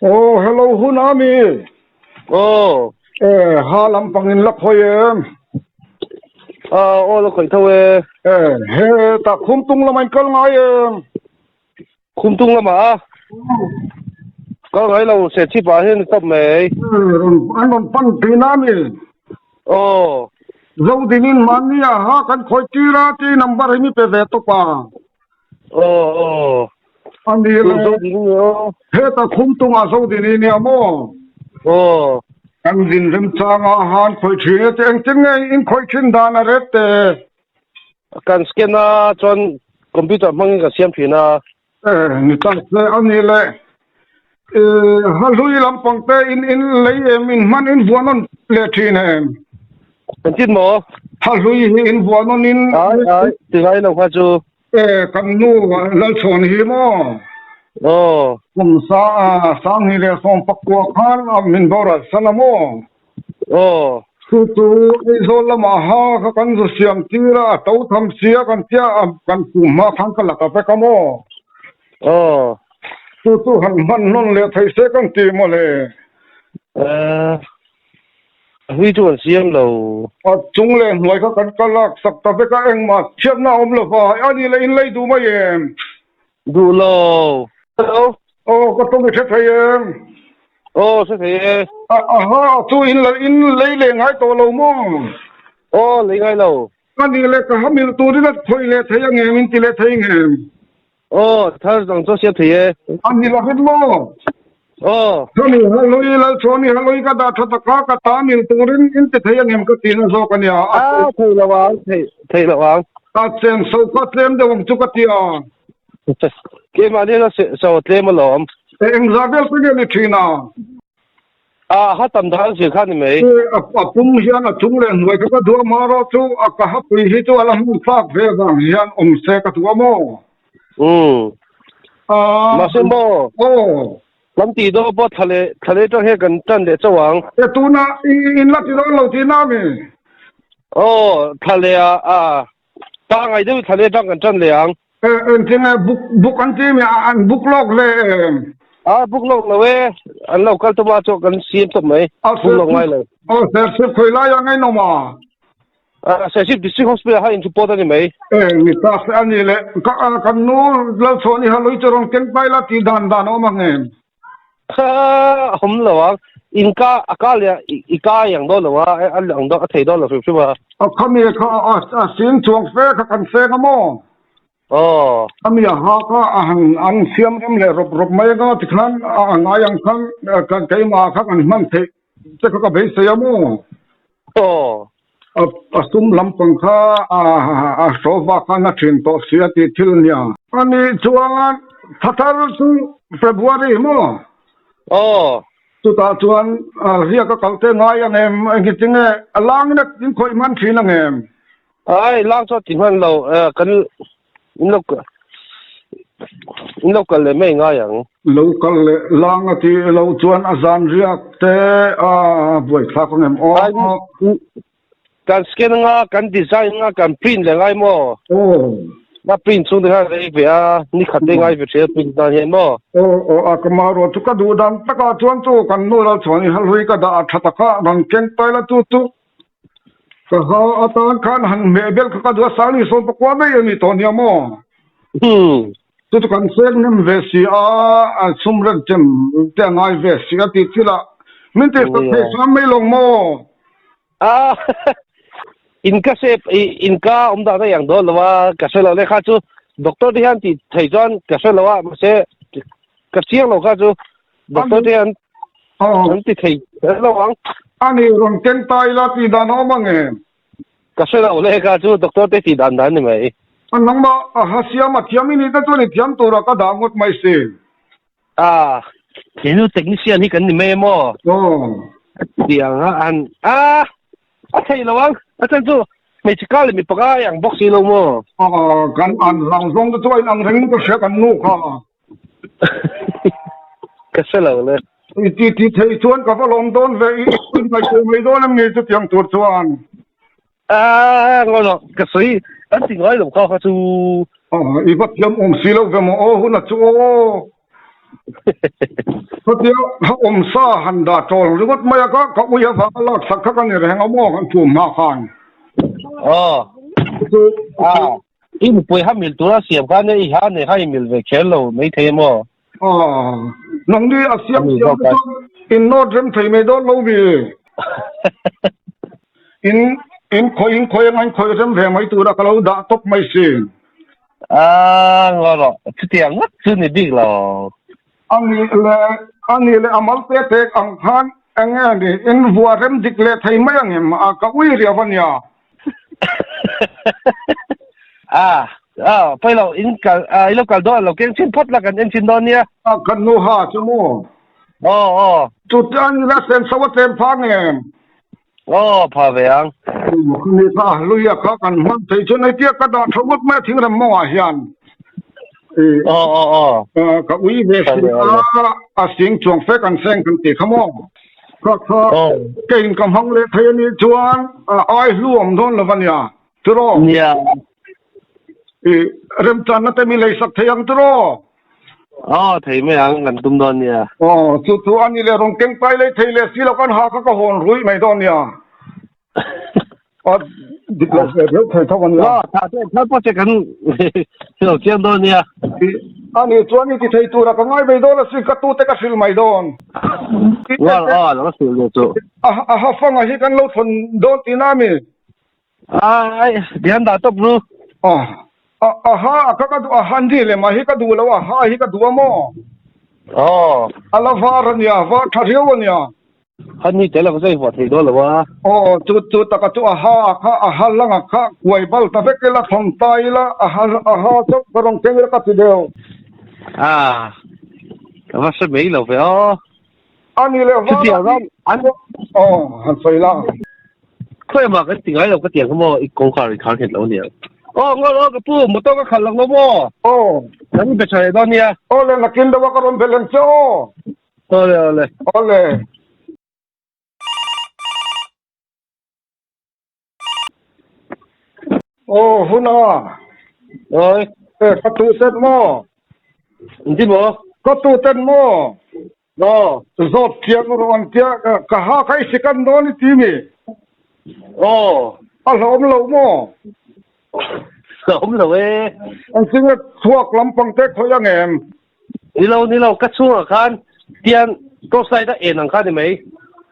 Oh, hello, Hunami. Oh, Halam pangin lakhoyem. lo khoi thawe. He ta khumtung lamai kal ngayem. Khumtung lama. Có ngai lo se chi ba hen top mai. Anon pan dinami. Oh, Zau dinin mania ha kan khoi tira ti number himi pe ve to pa. oh. Ani Zo ding yo. he ta khumtung a zau dinin ni amo. Oh, Kan din rim changa han khoi thine teng teng ngai in khoi thin dana rete. kan scan na chon computer mang ka siam phina. Ni ta se ani le. Halui lampang te in lei min man in buanon le thine. Kan tin mo. Halui in buanon in Ai, tingai lo kha chu. kan nu lal chon hi mo. Oh, Kum sang hi le som pakwa khan min bora sanamo. oh. Tu izol lama ha kan zo siam tira tau tham sia kan tia kan kuma khan kala ka pe kamo. Oh. Tu han man non le thai se kan ti mo le. Hui chu an siam lo. Chung le hnuai ka kan kalak sak ta pe ka eng ma chiat na om lo fa ani le in lei du ma yem. Du lo. Hello. Ko to mi the thayem. Oh, se the. Ha tu in lei le ngai to lo mo. Oh, le ngai lo. Ani le ka hamil tu ri na khoi le thayang nge min ti le thayang nge. Oh, thar dong cho sia the. Ani la het mo. Oh. Soni haloi la soni haloi ka da tha ka ta mil turin in te thayang em ka tin so ka nia. Thei la wang. Ta chen so ka tlem de wang chu ka tia. Ke ma ne so tlem lom. Example pe ni thina. Ha tam dang si khan ni mai. Pum hian a chung le hnuai ka du ma ro chu a ka ha pui hi chu alam fak ve bang hian se ka tu mo. Ma se mo. Oh. Lam ti do bo thale to he kan tan de chawang. Tu na in la ti do lo ti na mi. Oh, thale ta ngai de thale tang kan tan leang. Tin book an ti mi an book log le. Book log lo we an local to ma cho kan sim to mai. Book log ngai lo. Oh, se khoi la ya ngai no ma. Sesip district hospital ha in support ni mai. Ni ta se ani le ka no la soni ha loi chorong ken pai la ti dan o ma nge. Hom lo wang inka akalia ika yang do lo wa an lang do thei do lo su ba. Khami ka sin chuang fe ka kan se ka mo. Oh. Khami ha ka an siam em le rob mai ga ti khan ngayang khan kan kai ma kha kan man the se ka be se ya mo. Oh. Sum lampang kha soba kana thin to sia ti thil nia. Ani chuang thatar su February mo. Oh. Tu ta chuan ria ka kalte ngai ang em ngitinge alang na tin khoi man thin ang em. Ai lang cho tin han lo kan local le mai nga yang Local lang ati lo chuan azan ria te boi thak ang em kan scan nga kan design nga kan print le ngai mo. Oh. Na print chung de ha le be ni khate ngai be che print dan hen mo. Akamaro tu ka du dan taka chuan tu kan no la choni halhui ka da tha taka ran ken tai la tu ka ha atan khan han mebel ka du sali so pakwa be ni to ni mo. Tu kan sek nem ve si a sumran jem te ngai ve si ati tila min te sa me long mo. Inka umda na yang do lawa ka se lo le kha chu doctor de han ti thei jon ka se lawa ma se ka chiang lo kha chu doctor de han ti thei lo wang Ani ron ken tai la ti dan o mange ka se lo le kha chu doctor te ti dan ni mai anang ma hasia ma thiam ni ta chu ni thiam to ra ka da ngot mai se kenu technician hi kan ni mai mo tiang an thei lo wang asan chu medical mi paka yang box lo mo kan an lang zong to choi ang ring ko se kan nu kha ka se lo le ti thei chuan ka fa long don ve in mai ko mai don am ni chu tiang tur chuan ngolo ka sui an ti ngai lo kha chu i va thiam si lo ve mo hu na chu พอเดียวอมซ่าหันดาโจรหรือว่าไม่ก็เขาอุยฟ้าลอดสักกันนี่แรงเอาหม้อกันถูมาคาน คืออีมป่วยหามิลตัวเสียบกันนี่หานี่ให้มิลไปแค่โลไม่เทมน้องนี่อาเซียนอินโนดเรมไทยไม่โดนโลบีอินคอยงั้นคอยเรมแพงไม่ตัวละก็เราด่าตบไม่สิงอหรอเสียงนักซื้อนี่บิ๊กหรออันนี้เลยอามัลเตะอังคารเองนี่อินวัวเรมดิกเลไทยไม่ยังเห็นมาก็วิ่งเรียบวันยาไปเราอินกับเรากันดอนเราเก่งชิ้นพดละกันเอ็นชิ้นดอนเนี่ยกันนูฮาชั่วโมงจุดอันนี้ละเซนสวัสดิ์ฟังเองพาไปยังนี่ถ้าลุยข้ากันมันใส่ชุดในเตี้ยกระดาษสมุดแม่ทิ้งรำมอเฮียนกับวิเวสิอาสิงจวงเฟกันเซงกันติขมองก็เก่งกำหังเลยเทนี่จวนอ้อยรวมโดนละวันยาตรอเนี่ยเริ่มจันนั่นแต่มีเลยสักเทียงตรอเทไม่ยังกันตุ้มโดนเนี่ยสุดอันนี้เลยรงเก่งไปเลยเทเลยสิแล้วกันหาก็หอนรุ่ยไม่โดนเนี่ยดิบเลยเดี๋ยวเคยท่ากันเนี่ยถ้าพอจะกันเราเกี่ยงโดนเนี่ยอันนี้ส่วนนี้ที่ไทยตัวเราก็ง่ายไปโดนแล้วสิกระตุ้นแต่ก็สิลไม่โดนแล้วก็สิลเลยตัวฟังอะไรกันเราทนโดนที่น้ามีเดี๋ยวด่าตบรู้ก็ดูฮันดีเลยมาฮิก็ดูแล้วฮิก็ดูมั้งอัลลาฟาร์เนี่ยฟาร์ทัศน์เนี่ยฮันนี่แต่ละก็ใช่ฟาร์ที่ดูแล้ววะจุดตะกัวฮัลลังกวยบัลตะเฟกละทงไตละจุดกรงเกงละกัดเดียวก็ว่าจะไม่แล้วเปล่าอันนี้เลยว่าเดี๋ยวนั้นฮันสวยละเคยมากันติ่งไอ้เราก็เตียงเขาโมอีกกองข่าวอีกครั้งเห็นแล้วเนี่ยงั้นเราก็พูดมันต้องก็ขันหลังแล้วมั้งแล้วนี่ไปใช้ตอนเนี้ยเลยนักกินเดี๋ยวก็รอนเบลนโจ้เลยหุ่นกระตูเต็นมั้งจริงบ่กระตูเต็นมั้งจบเที่ยงวันเที่ยงก็หาใครสิกันโดนทีมีอารมณ์เรามั้งอันซึ่งทั่วกลำปังเต็กเขายังไงนี่เราก็ช่วยกันเตียนก็ใส่ได้เองนังคันได้ไหม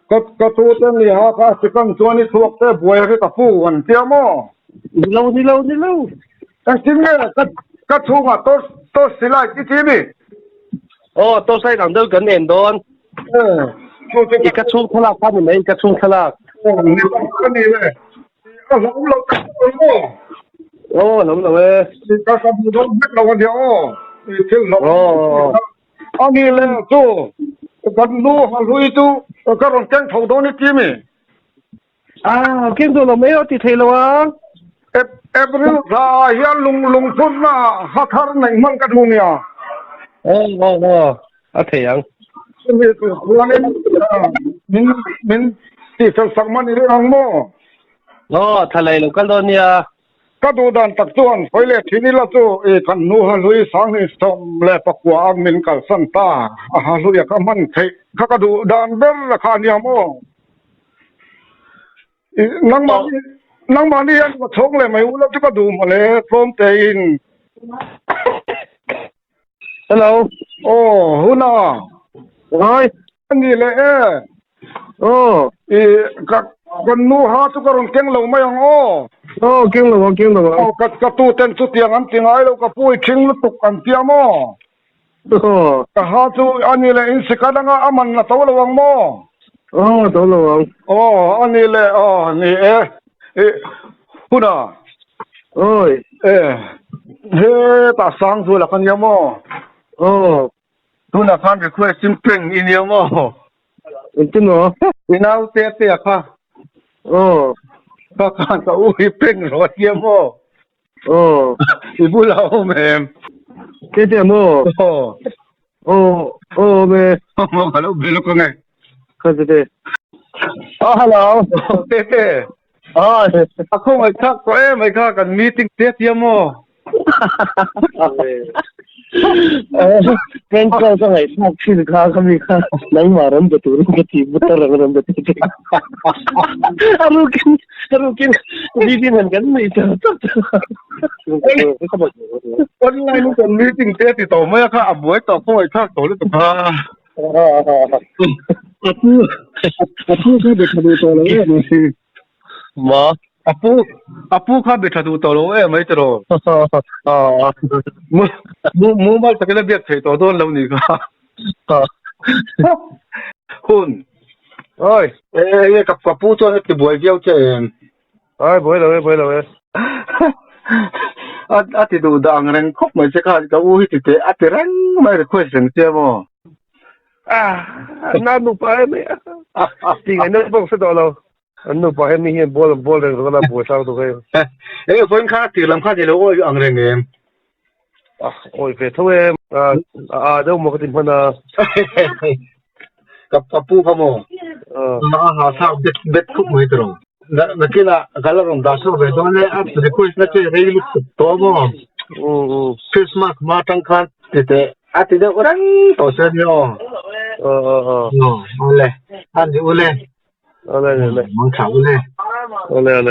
ก็ตัวเต็มเลยฮะก็สิกันตัวนี้ทั่วเต็มบวยให้กับผู้วันเตียมั้งนี่เราอันซึ่งเนี่ยก็ช่วยตัวสิไลที่ทีมีตัวใส่หลังเดียวกันเองโดนอีกกระชุ่มทลากคันได้ไหมอีกกระชุ่มทลากนี่ก็นี่เลยเราล้มเลยก็ทำโดนเม็ดเราคนเดียวถึงเราอันนี้เลยจู่กันรู้ฮะรู้จู่ก็รองแกงเขาโดนนี่ทีมีเก่งตัวเราไม่เอาติดเทลวะเบริลซาเฮียลุงพุ่นน่ะฮักฮาร์ไหนมันกันดูเนี่ยเทียงมีตัวนี้มินที่สักมันนี่เรื่องมั้งทะเลเราก็โดนเนี่ยก็ดูดันตักส่วนไปเลยทีนี้ละจู่กันนูฮะลุยสังนี่สมเล่ปกว่ามินกับสันตาลุยก็มันเทก็ดูดันเบลราคาเนี่ยมั้งนังมันนี่ก็ชงเลยไม่รู้แล้วก็ดูมาเลยพร้อมเต็นฮัลโหลหุ่นน่ะอันนี้เลยกันนูฮะทุกคนเก่งเราไม่ยังเก่งเราก็ตู้เต็นสุดยังอันที่ไงเราก็พูดชิงลุตุกันเตียมั้งก็ฮะทุอันนี้เลยอินสิกันงามันนะตัวระวังมั้งตัวระวังอันนี้เลยนี่หุ่นน่ะตาสังสุละกันยังมั้งตัวนักขันก็คุยซิมเพ่งอินยังมั้งจริงเหรออินเอาเตี้ยค่ะก็การก็อุ้ยเพ่งรถเยี่ยมอีบุลาโอเมมเตี้ยมั้งเมฮัลโหลเบลก็ไงก็เตี้ยฮัลโหลเตี้ยเขาไม่ค่าก็ไม่ค่ากันมีติ้งเตี้ยมั้ง เป็นก็ต้องให้พวกชื่อข้าก็มีค่ะไหนมารันจะตัวก็ทีบุตรรันจะตัวอารุกินดีเหมือนกันไม่ใช่คนไรลูกคนนี้จริงเตี้ยติดต่อไม่ค่ะอ่ะบวยต่อพ่อยข้าโตเลยต่อค่ะอาปูข้าเด็กขดูตัวเลยหมออาปูข้าเด็กขดูตัวเลยไม่ตรอมูมาสักเล็กเบียดเฉยตัวโดนแล้วนี่ค่ะคุณโอ้ยกับปูตัวนี้ติบวยเกี่ยวเจนโอ้ยบวยเลยอาทิตย์ดูดังเร่งคบไม่ใช่ค่ะก็อู้ที่เตะอาทิตย์เร่งไม่ได้คุยเสียงเจ้าบ่น่าหนุกไปไหมจริงไอ้นั่นพวกสุดเราอันนู้นไปมีเห็นบอลเลยก็น่าบวยสาวตัวเองคนข้าตีลำข้าเจริญโอ้ยอังเร่งเองโอ้ยเพื่อทั่วเดี๋ยวมันก็ติดพันกับปูพะโมมาหาสาวเบ็ดคุกไม่ตรงนักกีฬากาลารมดาสุเวดเนี่ยอัพเดคุยนักเตะเรลุสตัวบ่คริสต์มาสมาตั้งคันเตะอาทิตย์เดียวorangตัวเสียเนาะno อะไรอันนี้อะไรอะไรมันข่าวอะไร